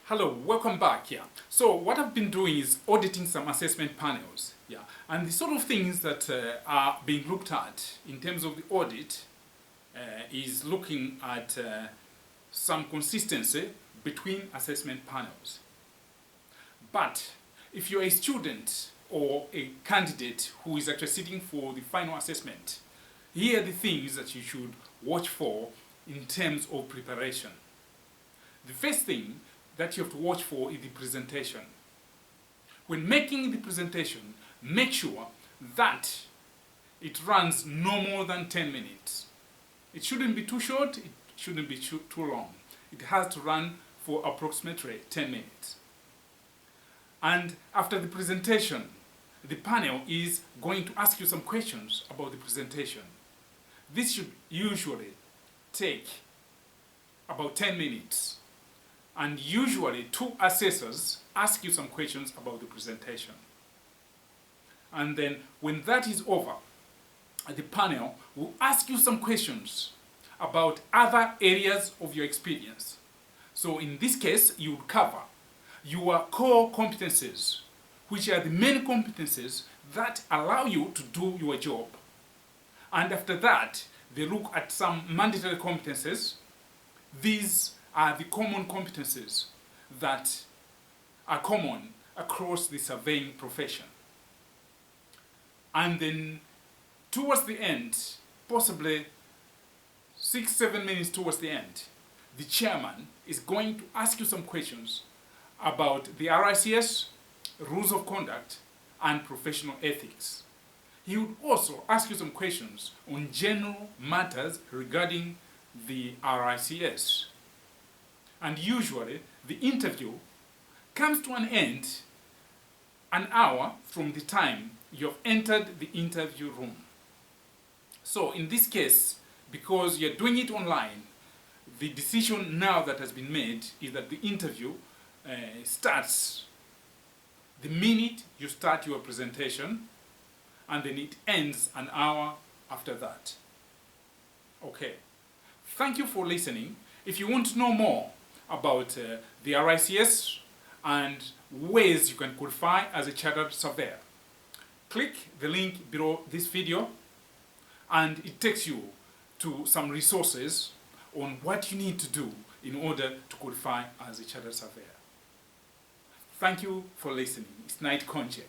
Hello, welcome back. Yeah. So what I've been doing is auditing some assessment panels. Yeah. And the sort of things that are being looked at in terms of the audit is looking at some consistency between assessment panels. But if you're a student or a candidate who is actually sitting for the final assessment, here are the things that you should watch for in terms of preparation. The first thing that you have to watch for is the presentation. When making the presentation, make sure that it runs no more than 10 minutes. It shouldn't be too short, it shouldn't be too long. It has to run for approximately 10 minutes. And after the presentation, the panel is going to ask you some questions about the presentation. This should usually take about 10 minutes. And usually, two assessors ask you some questions about the presentation. And then, when that is over, the panel will ask you some questions about other areas of your experience. So in this case, you will cover your core competencies, which are the main competencies that allow you to do your job. And after that, they look at some mandatory competencies. These are the common competencies that are common across the surveying profession. And then towards the end, possibly 6-7 minutes towards the end, the chairman is going to ask you some questions about the RICS, rules of conduct, and professional ethics. He would also ask you some questions on general matters regarding the RICS. And usually, the interview comes to an end an hour from the time you have entered the interview room. So in this case, because you're doing it online, the decision now that has been made is that the interview starts the minute you start your presentation, and then it ends an hour after that. Okay. Thank you for listening. If you want to know more about the RICS and ways you can qualify as a chartered surveyor, click the link below this video and it takes you to some resources on what you need to do in order to qualify as a chartered surveyor. Thank you for listening. It's Night Conche.